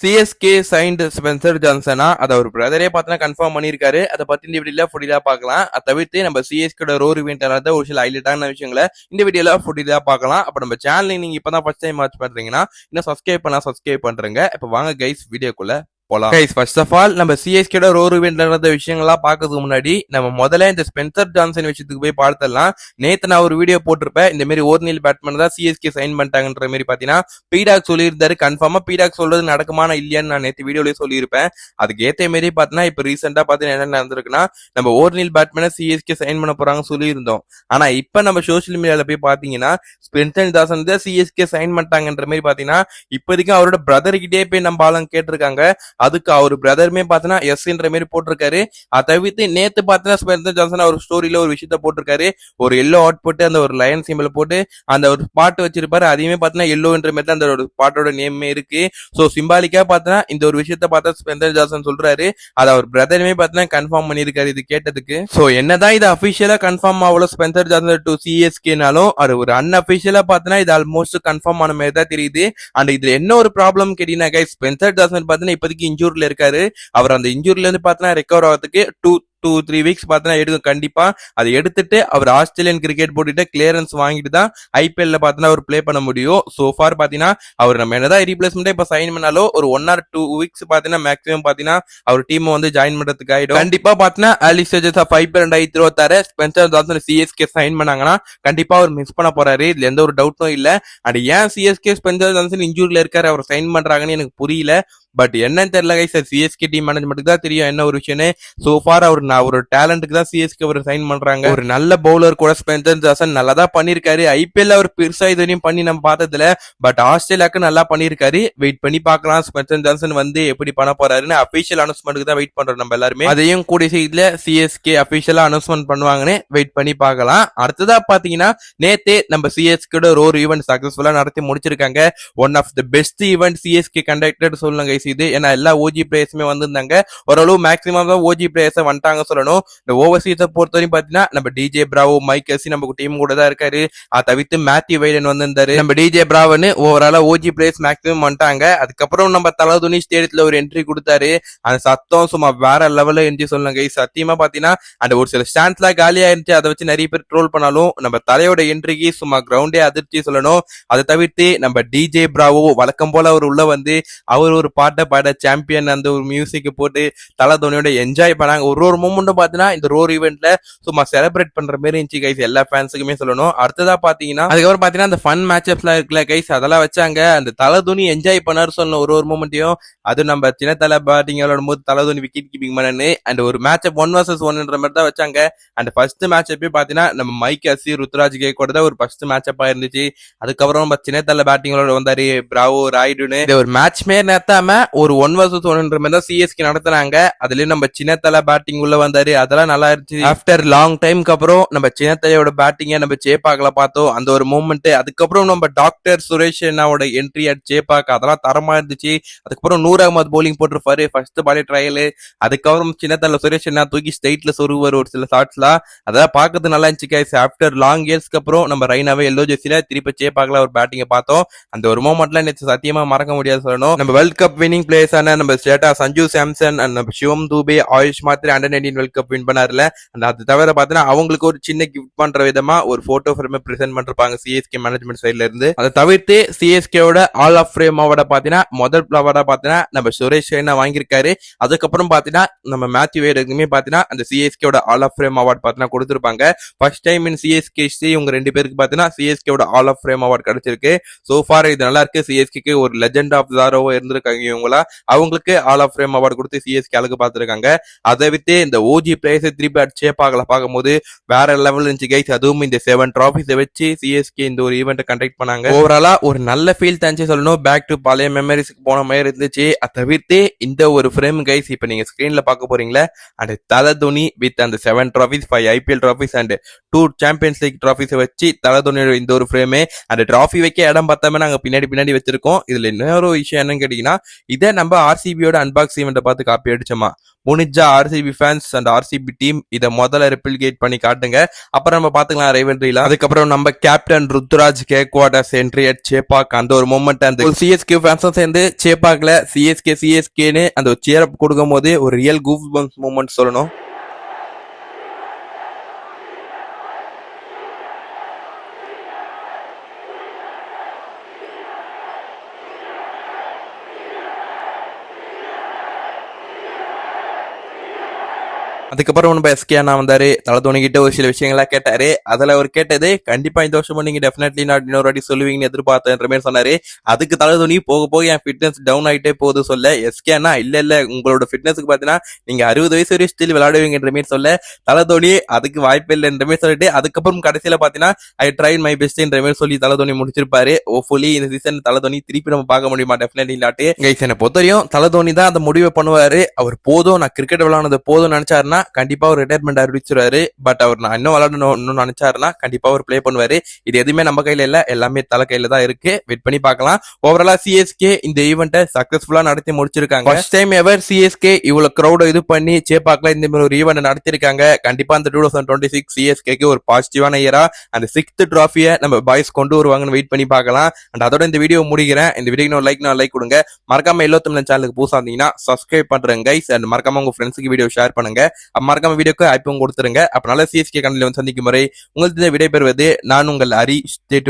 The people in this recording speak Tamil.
சிஎஸ்கே சைன்டு ஸ்பென்சர் ஜான்சனா அதை ஒரு பிரதரே பார்த்தீங்கன்னா கன்ஃபார்ம் பண்ணியிருக்காரு. அதை பத்தி இந்த வீடியோல ஃபுட்டிலா பார்க்கலாம். அதை தவிர்த்து நம்ம சிஎஸ்கேட ரோர் இவெண்ட் ஒரு சில ஹைலைட்டான விஷயங்களை இந்த வீடியோல ஃபுட்டிலா பார்க்கலாம். அப்ப நம்ம சேனல் நீங்க இப்பதான் ஃபர்ஸ்ட் டைம் வாட்ச் பண்றீங்கன்னா இன்னும் சப்ஸ்கிரைப் பண்றீங்க. இப்ப வாங்க கைஸ் வீடியோக்குள்ள போலாம். கைஸ் ஃபர்ஸ்ட் ஆஃப் ஆல் நம்ம சிஎஸ்கேட ரோர் இவெண்ட்ல நடந்த விஷயங்கள்லாம் பார்க்கறதுக்கு முன்னாடி நம்ம முதல்ல இந்த ஸ்பென்சர் ஜான்சன் விஷயத்துக்கு போய் பார்த்துடலாம். நேத்து நான் ஒரு வீடியோ போட்டிருப்பேன். இந்த மாதிரி ஓர்னில் பேட்மேன் தான் சிஎஸ்கே சைன் பண்ணிட்டாங்கன்ற மாதிரி பாத்தீங்கன்னா பீடாக் சொல்லியிருந்தாரு. கன்ஃபார்மா பீடாக் சொல்றது நடக்குமான இல்லையான்னு நான் நேற்று வீடியோலயே சொல்லியிருப்பேன். அதுக்கு ஏத்த மாதிரி பாத்தீங்கன்னா இப்ப ரீசெண்டா பாத்தீங்கன்னா என்ன நடந்திருக்குன்னா நம்ம ஓர்னில் பேட்மேனை சிஎஸ்கே சைன் பண்ண போறாங்கன்னு சொல்லியிருந்தோம். ஆனா இப்ப நம்ம சோசியல் மீடியால போய் பாத்தீங்கன்னா ஸ்பென்சர் ஜான்சன் தான் சிஎஸ்கே சைன் பண்ணிட்டாங்கன்ற மாதிரி பாத்தீங்கன்னா இப்போதைக்கு அவரோட பிரதர் கிட்டே போய் நம்ம ஆளுங்க கேட்டிருக்காங்க. அதுக்கு அவர் பிரதருமே பாத்தீங்கன்னா எஸ்ன்ற மாதிரி போட்டிருக்காரு. அதை தவிர்த்து நேத்து பாத்தீங்கன்னா ஸ்பென்சர் ஜான்சன் ஒரு ஸ்டோரியில ஒரு விஷயத்த போட்டிருக்காரு. ஒரு எல்லோ ஆட் போட்டு அந்த ஒரு லயன் சிம்பிள் போட்டு அந்த ஒரு பாட்டு வச்சிருப்பாரு. அதையுமே பாத்தீங்கன்னா எல்லோன்ற மாதிரி தான் அந்த ஒரு பாட்டோட நேமே இருக்கு. சோ சிம்பாலிக்கா பாத்தீங்கன்னா இந்த ஒரு விஷயத்த பார்த்தா ஸ்பென்சர் ஜான்சன் சொல்றாரு. அதை அவர் பிரதருமே பாத்தீங்கன்னா கன்ஃபார்ம் பண்ணிருக்காரு இது கேட்டதுக்கு. சோ என்னதான் இது அபிஷியலா கன்ஃபார்ம் ஆகல ஸ்பென்சர் ஜான்சன் டு சிஎஸ்கேனாலும் அது ஒரு அன்அபிஷியலா பாத்தீங்கன்னா இது ஆல்மோஸ்ட் கன்ஃபார்ம் ஆன மாதிரி தான் தெரியுது. அண்ட் இதுல என்ன ஒரு ப்ராப்ளம் கேட்டீங்கன்னா கைஸ் ஸ்பென்சர் ஜான்சன் பாத்தீங்கன்னா இப்போதைக்கு இன்ஜூர்ல இருக்காரு. அவர் அந்த இன்ஜூரில இருந்து பாத்தீங்கன்னா ரெக்கவர் ஆகிறதுக்கு 2-3 வீக்ஸ் பார்த்தீங்கன்னா எடுக்கும் கண்டிப்பா. அதை எடுத்துட்டு அவர் ஆஸ்திரேலியன் கிரிக்கெட் போட்டுட்டு கிளியரன்ஸ் வாங்கிட்டு தான் ஐபிஎல்ல பார்த்தீங்கன்னா அவர் பிளே பண்ண முடியும். சோ ஃபார் பாத்தீங்கன்னா அவர் நம்ம என்னதான் ரீப்ளேஸ்மெண்ட் இப்ப சைன் பண்ணாலும் ஒரு 1 or 2 வீக்ஸ் பாத்தீங்கன்னா மேக்ஸிமம் பாத்தீங்கன்னா அவர் டீம் வந்து ஜாயின் பண்றதுக்கு ஆயிடும். கண்டிப்பா பாத்தீங்கன்னா early stages of IPL 2026 Spencer Johnson CSK sign பண்ணாங்கன்னா கண்டிப்பா அவர் மிஸ் பண்ண போறாரு. இதுல எந்த ஒரு டவுட்டும் இல்ல. அண்ட் ஏன் சிஎஸ்கே ஸ்பென்சர் ஜான்சன் இன்ஜூரில இருக்காரு அவர் சைன் பண்றாங்கன்னு எனக்கு புரியல. பட் என்னன்னு தெரியல கைஸ், சிஎஸ்கே டீம் மேனேஜ்மெண்ட்டுக்கு தான் தெரியும் என்ன ஒரு விஷயம்னு. சோ ஃபார் அவர் ஒரு டேலண்ட்டுக்கு தான் சிஎஸ்கே அவர் சைன் பண்றாங்க. ஒரு நல்ல பவுலர் கூட ஸ்பென்சர் ஜான்சன் நல்லா தான் பண்ணிருக்காரு. ஐபிஎல் அவர் பெருசா இதுவரையும் பண்ணி நம்ம பார்த்ததுல. பட் ஆஸ்திரேலியாவுக்கு நல்லா பண்ணிருக்காரு. வெயிட் பண்ணி பார்க்கலாம் ஸ்பென்சர் ஜான்சன் வந்து எப்படி பண்ண போறாருன்னு. அபிஷியல் அனௌன்ஸ்மெண்ட்டுக்கு தான் வெயிட் பண்றோம் நம்ம எல்லாருமே. அதையும் கூடிய செய்தியில சிஎஸ்கே அபிஷியலா அனௌன்ஸ்மெண்ட் பண்ணுவாங்கன்னு வெயிட் பண்ணி பார்க்கலாம். அடுத்ததா பாத்தீங்கன்னா நேத்தே நம்ம சிஎஸ்கே ஒரு ஈவெண்ட் சக்சஸ்ஃபுல்லா நடத்தி முடிச்சிருக்காங்க. One of the best event CSK conducted சொல்லுங்க இது. ஏன்னா எல்லா ஓஜி பிளேயர்ஸுமே வந்திருந்தாங்க. ஓரளவு மேக்ஸிமம் தான் ஓஜி பிளேயர்ஸ் வந்துட்டாங்க சொல்லணும். இந்த ஓவர்சீஸை பொறுத்தவரையும் பாத்தீங்கன்னா நம்ம டிஜே பிராவோ மைக் எஸ்ஸி நம்ம டீம் கூட தான் இருக்காரு. அதை தவிர்த்து மேத்யூ வைடன் வந்திருந்தாரு. நம்ம டிஜே பிராவன்னு ஓவராலா ஓஜி பிளேயர்ஸ் மேக்ஸிமம் வந்துட்டாங்க. அதுக்கப்புறம் நம்ம தலதுனி ஸ்டேடியத்துல ஒரு என்ட்ரி கொடுத்தாரு. அந்த சத்தம் சும்மா வேற லெவல்ல என்ட்ரி சொல்லுங்க. சத்தியமா பாத்தீங்கன்னா அந்த ஒரு சில ஸ்டாண்ட்ஸ்லாம் காலியா இருந்துச்சு. அதை வச்சு நிறைய பேர் ட்ரோல் பண்ணாலும் நம்ம தலையோட என்ட்ரிக்கு சும்மா கிரவுண்டே அதிர்ச்சி சொல்லணும். அதை தவிர்த்து நம்ம டிஜே பிராவோ வழக்கம் போல அவர் உள்ள வந்து அவர் ஒரு பாட்டை பாட சாம்பியன் அந்த ஒரு மியூசிக் போட்டு தல தோனியோட என்ஜாய் பண்ணாங்க. ஒரு மூமெண்ட்டும் பாத்தீங்கன்னா இந்த ரோர் ஈவெண்ட்ல சும்மா செலிப்ரேட் பண்ற மாதிரி இருந்துச்சு கைஸ், எல்லா ஃபேன்ஸுக்குமே சொல்லணும். அடுத்ததா பாத்தீங்கன்னா அதுக்கப்புறம் பாத்தீங்கன்னா அந்த ஃபன் மேட்சப்ஸ்லாம் இருக்குல்ல கைஸ், அதெல்லாம் வச்சாங்க. அந்த தல தோனி என்ஜாய் பண்ணாரு சொல்லணும் ஒரு மூமெண்ட்டையும். அது நம்ம சின்ன தலை பேட்டிங் விளையாடும் போது தல தோனி விக்கெட் கீப்பிங் பண்ணு அண்ட் ஒரு மேட்சப் 1 vs 1ன்ற மாதிரி தான் வச்சாங்க. அந்த ஃபர்ஸ்ட் மேட்சப்பே பாத்தீங்கன்னா நம்ம மைக் அசி ருத்ராஜ் கே கூட தான் ஒரு ஃபர்ஸ்ட் மேட்சப்பா இருந்துச்சு. அதுக்கப்புறம் நம்ம சின்ன தலை பேட்டிங் விளையாட வந்தாரு பிராவோ ராய்டுன்னு. ஒரு மேட்ச் மேல நேத்தாம ஒரு 1 vs 1ன்ற மாதிரி தான் சிஎஸ்கே நடத்துனாங்க. அதுலயும் நம்ம சின்னத்தல பேட்டிங் உள்ள வந்தாரு. அதெல்லாம் நல்லா இருந்துச்சு. ஆஃப்டர் லாங் டைம்க்கு அப்புறம் நம்ம சின்னத்தலையோட பேட்டிங்க நம்ம சேப்பாக்கல பார்த்தோம் அந்த ஒரு மூமெண்ட். அதுக்கப்புறம் நம்ம டாக்டர் சுரேஷ் அண்ணாவோட என்ட்ரி அட் சேப்பாக் அதெல்லாம் தரமா இருந்துச்சு. அதுக்கப்புறம் நூர் அகமது போலிங் போட்டிருப்பாரு ஃபர்ஸ்ட் பாலே ட்ரையல். அதுக்கப்புறம் சின்னத்தல சுரேஷ் அண்ணா தூக்கி ஸ்டேட்ல சொருவார் ஒரு சில ஷாட்ஸ்லாம். அதெல்லாம் பார்க்கறது நல்லா இருந்துச்சு கைஸ். ஆஃப்டர் லாங் இயர்ஸ்க்கு அப்புறம் நம்ம ரைனாவே எல்லோ ஜெர்சில திருப்பி சேப்பாக்கல ஒரு பேட்டிங்க பார்த்தோம். அந்த ஒரு மூமெண்ட்லாம் நேற்று சத்தியமா மறக்க முடியாது சொல்லணும். நம்ம வேர்ல்ட் கப் வினிங் பிளேயர்ஸான நம்ம ஸ்டேட்டா சஞ்சு சாம்சன் அண்ட் நம்ம சிவம் தூபே ஆயுஷ் மாத்திரை அண்டர்-19 வேர்ல்ட் கப் வின் பண்ணாருல. அது தவிர பாத்தீங்கன்னா அவங்களுக்கு ஒரு சின்ன கிஃப்ட் பண்ற விதமா ஒரு போட்டோ ஃப்ரேம் பிரசென்ட் பண்ணிருப்பாங்க சிஎஸ்கே மேனேஜ்மெண்ட் சைட்ல இருந்து. அதை தவிர்த்து சிஎஸ்கேவோட ஆல் ஆஃப் ஃபேம் அவார்டா பாத்தீங்கன்னா முதல் அவார்டா பாத்தீங்கன்னா நம்ம சுரேஷ் ரெய்னா வாங்கியிருக்காரு. அதுக்கப்புறம் பாத்தீங்கன்னா நம்ம மேத்யூ வைடுக்குமே பாத்தீங்கன்னா அந்த சிஎஸ்கேவோட ஆல் ஆஃப் ஃபேம் அவார்ட் பாத்தீங்கன்னா கொடுத்திருப்பாங்க. ஃபர்ஸ்ட் டைம் இன் சிஎஸ்கே இவங்க 2 பேருக்கு பாத்தீங்கன்னா சிஎஸ்கேவோட ஆல் ஆஃப் ஃபேம் அவார்ட் கிடைச்சிருக்கு. சோ ஃபார் இது நல்லா இருக்கு. சிஎஸ்கே ஒரு லெஜெண்ட் ஆஃப் ஜாரோவா இருந்திருக்காங்க இவங்களா. அவங்களுக்கு ஆல் ஆஃப் ஃபேம் அவார்டு கொடுத்து சிஎஸ்கே அழகு பார்த்திருக்காங்க. அதை விட்டு இந்த ஓஜி பிளேயர்ஸ் திருப்பி சேப்பாக்கல பார்க்கும்போது வேற லெவல் இருந்துச்சு கைஸ். அதுவும் இந்த 7 டிராஃபிஸை வச்சு சிஎஸ்கே இந்த ஒரு ஈவெண்ட் கண்டக்ட் பண்ணாங்க. ஓவராலா ஒரு நல்ல ஃபீல் தான் சொல்லணும். பேக் டு பழைய மெமரிஸ்க்கு போன மாதிரி இருந்துச்சு. அதை தவிர்த்து இந்த ஒரு ஃப்ரேம் கைஸ் இப்ப நீங்க ஸ்கிரீன்ல பார்க்க போறீங்களா அண்ட் தல தோனி வித் அந்த 7 trophies 5 IPL trophies and 2 champions league டிராஃபிஸை வச்சு தல தோனியோட இந்த ஒரு ஃப்ரேமே அந்த டிராஃபி வைக்க இடம் பார்த்தாம நாங்க பின்னாடி வச்சிருக்கோம். இதுல இன்னொரு விஷயம் என்னன்னு கேட்டீங்கன்னா இதை நம்ம ஆர்சிபியோட அன்பாக்ஸ் ஈவெண்ட்டை பார்த்து காப்பி அடிச்சோமா. முடிஞ்சா RCB fans and RCB team இதை முதல்ல ரெப்ளிகேட் பண்ணி காட்டுங்க. அப்புறம் நம்ம பாத்துக்கலாம் ரைவல்ரியில. அதுக்கப்புறம் நம்ம captain Ruturaj Gaikwad entry at Chepauk அந்த ஒரு மூமெண்ட் அந்த சிஎஸ்கே ஃபேன்ஸும் சேர்ந்து சேப்பாக்ல சிஎஸ்கேன்னு அந்த சேர் அப் கொடுக்கும் போது ஒரு ரியல் கூஸ் பம்ப்ஸ் மூமெண்ட் சொல்லணும். அதுக்கப்புறம் நம்ம எஸ்கே அண்ணா வந்தாரு. தலை தோனி கிட்ட ஒரு சில விஷயங்களா கேட்டாரு. அதுல அவர் கேட்டது கண்டிப்பா இந்த வருஷம் நீங்க டெஃபினெட்லி நான் இன்னொரு வாட்டி சொல்லுவீங்கன்னு எதிர்பார்த்தேன்ற மாதிரி சொன்னாரு. அதுக்கு தலை தோனி போக போக என் ஃபிட்னஸ் டவுன் ஆயிட்டே போகுது சொல்ல, எஸ்கே அண்ணா இல்ல உங்களோட ஃபிட்னஸ்க்கு பாத்தீங்கன்னா நீங்க 60 வயசு வரையும் ஸ்டில் விளையாடுவீங்கன்ற மாதிரி சொல்ல, தலை தோனி அதுக்கு வாய்ப்பு இல்லைன்ற மாதிரி சொல்லிட்டு அதுக்கப்புறம் கடைசியில பாத்தீங்கன்னா ஐ ட்ரைட் மை பெஸ்ட்ன்ற மாதிரி சொல்லி தலை தோனி முடிச்சிருப்பாரு. ஹோப்ஃபுல்லி இந்த சீசன் தலை தோனி திருப்பி நம்ம பார்க்க முடியுமா? டெஃபினெட்லி இல்லாட்டி கைஸ் என்னை பொறுத்தவரையும் தலை தோனி தான் அந்த முடிவை பண்ணுவாரு. அவர் போதும் நான் கிரிக்கெட் விளையாடுனது போதும் நினைச்சாருன்னா கண்டிப்பா ஒரு ரிட்டையர்மெண்ட் அறிவிச்சிருவாரு. பட் அவர் நான் இன்னும் விளையாடணும்னு நினைச்சாருன்னா கண்டிப்பா அவர் பிளே பண்ணுவாரு. இது எதுவுமே நம்ம கையில இல்ல, எல்லாமே தலை கையில தான் இருக்கு. வெயிட் பண்ணி பார்க்கலாம். ஓவராலா சிஎஸ்கே இந்த ஈவெண்ட்டை சக்சஸ்ஃபுல்லா நடத்தி முடிச்சிருக்காங்க. ஃபர்ஸ்ட் டைம் எவர் சிஎஸ்கே இவ்வளவு கிரௌட இது பண்ணி சேப்பாக்ல இந்த மாதிரி ஒரு ஈவெண்ட் நடத்திருக்காங்க. கண்டிப்பா அந்த 2026 சிஎஸ்கேக்கு ஒரு பாசிட்டிவான இயரா அந்த 6th டிராஃபியை நம்ம பாய்ஸ் கொண்டு வருவாங்கன்னு வெயிட் பண்ணி பார்க்கலாம். அண்ட் அதோட இந்த வீடியோ முடிக்கிறேன். இந்த வீடியோக்கு ஒரு லைக் கொடுங்க. மறக்காம எல்லோ தமிழ் சேனலுக்கு புதுசா இருந்தீங்கன்னா சப்ஸ்கிரைப் பண்றேங்க கைஸ். அண்ட் மறக்காம உங்க ஃப்ரெண்ட்ஸுக்கு வீடியோ ஷேர் பண்ணுங்க. மறக்காம வீடியோக்கு ஐப்பும் கொடுத்துருங்க. அப்பனால சிஎஸ்கே கண்ணில் வந்து சந்திக்கும் முறை உங்களுக்கு விடைபெறுவது நான் உங்கள் ஹரி. Stay tuned.